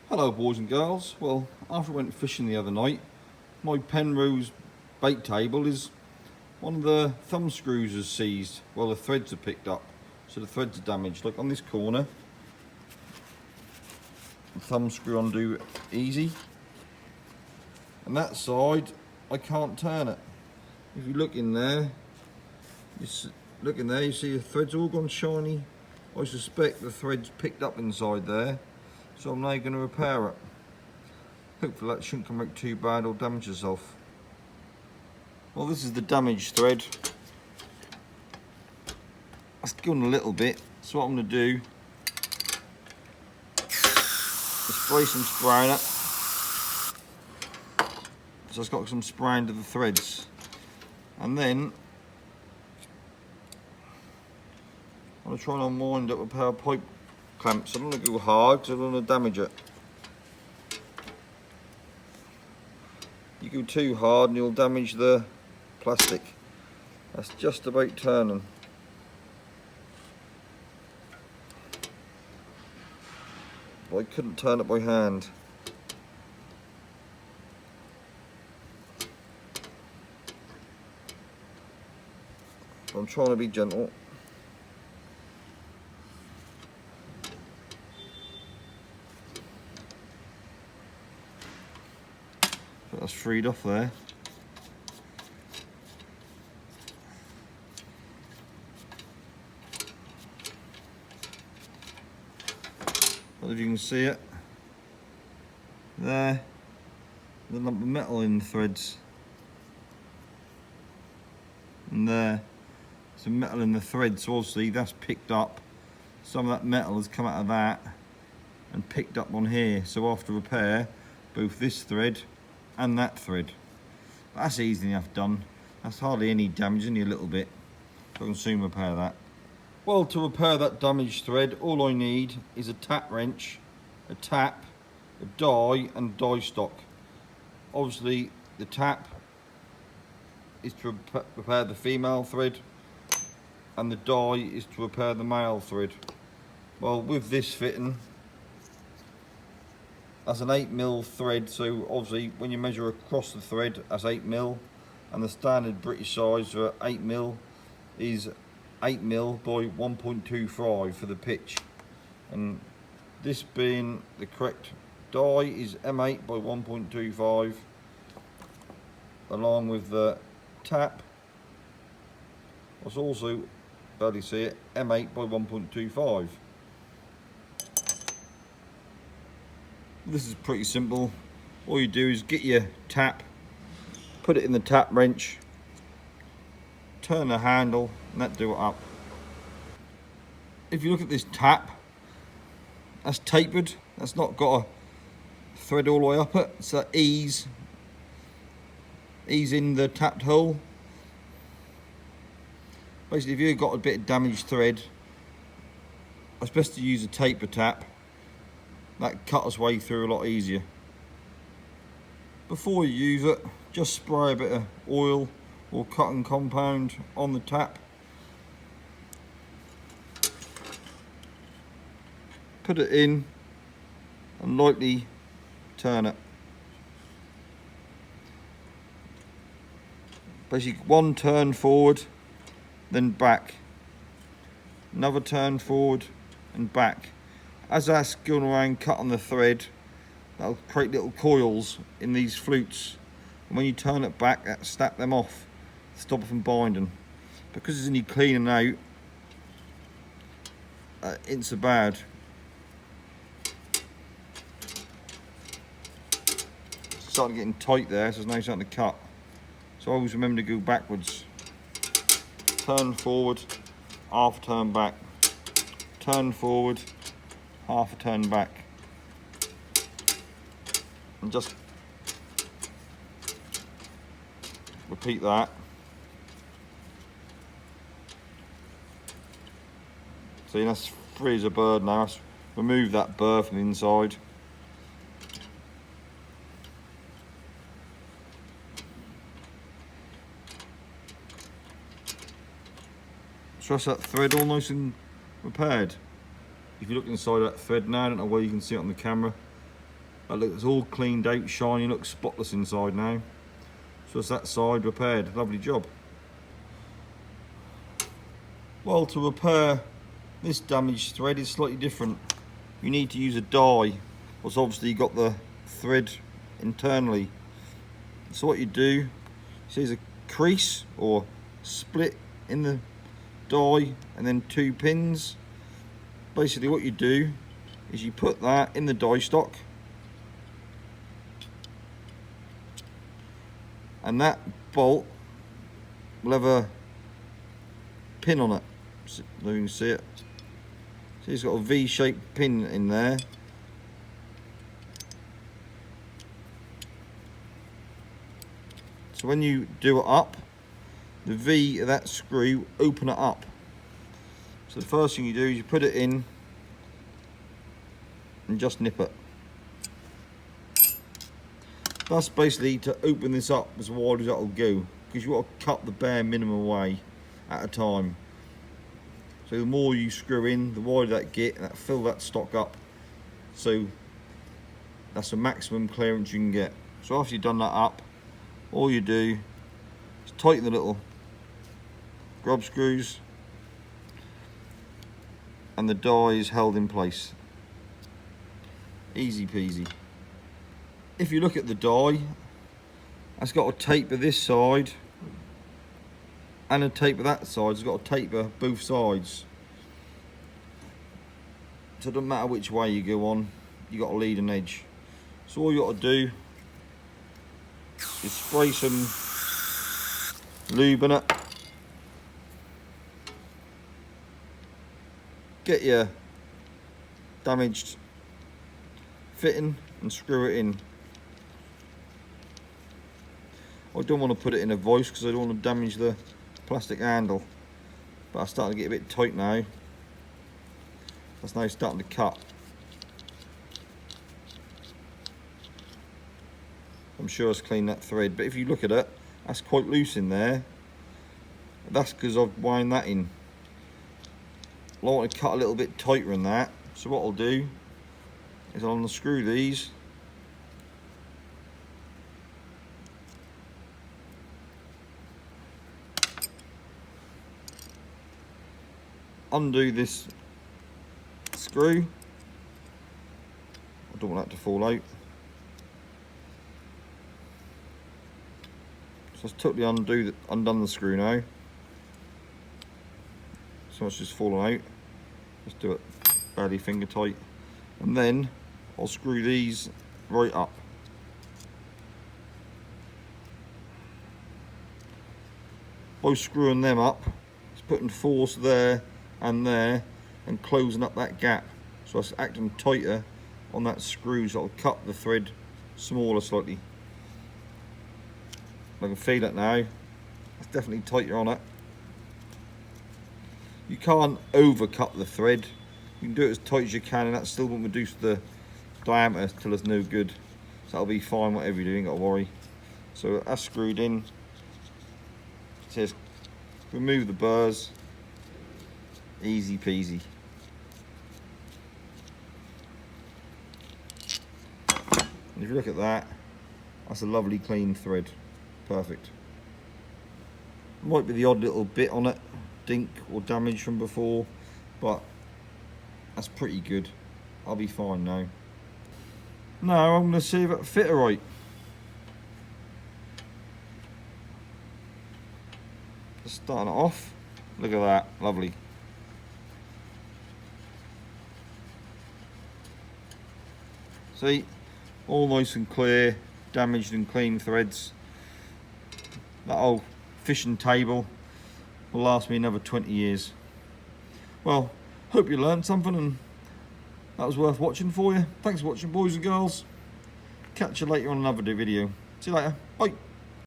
Hello boys and girls. Well, after I went fishing the other night, my Penrose bait table is one of the thumb screws is seized. Well, the threads are picked up, so the threads are damaged. Like on this corner, the thumb screw undo easy, and that side I can't turn it. If you look in there, you see the threads all gone shiny. I suspect the threads picked up inside there, so I'm now going to repair it. Hopefully that shouldn't come out too bad or damage itself. Well, this is the damaged thread. It's gone a little bit, so what I'm going to do is spray some spray on it. So it's got some spray into the threads. And then I'm going to try and unwind it with a pair of pipe clamps. I don't want to go hard because I don't want to damage it. You go too hard and you'll damage the plastic. That's just about turning. But I couldn't turn it by hand. I'm trying to be gentle. But that's freed off there. Well, if you can see it, there's a lump of metal in the threads. And there's some metal in the thread, so obviously that's picked up. Some of that metal has come out of that and picked up on here. So after repair, both this thread and that thread. But that's easy enough done. That's hardly any damage, only a little bit. So I can soon repair that. Well, to repair that damaged thread, all I need is a tap wrench, a tap, a die and die stock. Obviously the tap is to repair the female thread and the die is to repair the male thread. Well, with this fitting, that's an 8mm thread, so obviously when you measure across the thread, that's 8mm, and the standard British size for 8mm is 8mm by 1.25 for the pitch. And this being the correct die is M8 by 1.25, along with the tap, was also, barely see it, M8 by 1.25. This is pretty simple. All you do is get your tap, put it in the tap wrench, turn the handle, and that do it up. If you look at this tap, that's tapered. That's not got a thread all the way up it. So that ease in the tapped hole. Basically, if you've got a bit of damaged thread, it's best to use a taper tap. That cut its way through a lot easier. Before you use it, just spray a bit of oil or cotton compound on the tap. Put it in and lightly turn it. Basically, one turn forward, then back. Another turn forward and back. As that's going around cutting the thread, that'll create little coils in these flutes. And when you turn it back, that snap them off, stop it from binding. Because it's only cleaning out, it's so bad. It's starting getting tight there, so it's now starting to cut. So always remember to go backwards. Turn forward, half turn back. Turn forward, half a turn back. And just repeat that. See, that's free as a bird now. Let's remove that burr from the inside. So that's that thread all nice and repaired. If you look inside that thread now, I don't know whether you can see it on the camera, But look, it's all cleaned out, shiny, looks spotless inside now. So it's that side repaired. Lovely job. Well, to repair this damaged thread is slightly different. You need to use a die, because obviously you've got the thread internally. So what you do, see there's a crease or split in the die and then 2 pins. Basically what you do is you put that in the die stock, and that bolt will have a pin on it. So you can see it. See, it's got a V-shaped pin in there. So when you do it up, the V of that screw open it up. So the first thing you do is you put it in and just nip it. That's basically to open this up as wide as that'll go, because you've got to cut the bare minimum away at a time. So the more you screw in, the wider that get, and that fill that stock up. So that's the maximum clearance you can get. So after you've done that up, all you do is tighten the little grub screws, and the die is held in place. Easy peasy. If you look at the die, that's got a taper this side and a taper that side. It's got a taper both sides. So it doesn't matter which way you go on, you got to lead an edge. So all you got to do is spray some lube in it. Get your damaged fitting and screw it in. I don't want to put it in a vise because I don't want to damage the plastic handle, but I'm starting to get a bit tight now. That's now starting to cut. I'm sure it's cleaned that thread, but if you look at it, that's quite loose in there. That's because I've wound that in. I want to cut a little bit tighter than that, so what I'll do is I'll unscrew these. Undo this screw. I don't want that to fall out. So it's totally undone the screw now. So it's just fallen out. Just do it barely finger tight. And then I'll screw these right up. By screwing them up, it's putting force there and there and closing up that gap. So it's acting tighter on that screw, so it'll cut the thread smaller slightly. I can feel it now. It's definitely tighter on it. You can't overcut the thread. You can do it as tight as you can, and that still won't reduce the diameter till it's no good. So that'll be fine whatever you're doing, don't worry. So that's screwed in. It says remove the burrs. Easy peasy. And if you look at that, that's a lovely clean thread. Perfect. Might be the odd little bit on it, dink or damage from before, but that's pretty good. I'll be fine now. Now I'm going to see if it fit right. Just starting it off. Look at that, lovely. See, all nice and clear, damaged and clean threads. That old fishing table will last me another 20 years. Well, hope you learned something and that was worth watching for you. Thanks for watching, boys and girls. Catch you later on another video. See you later. Bye.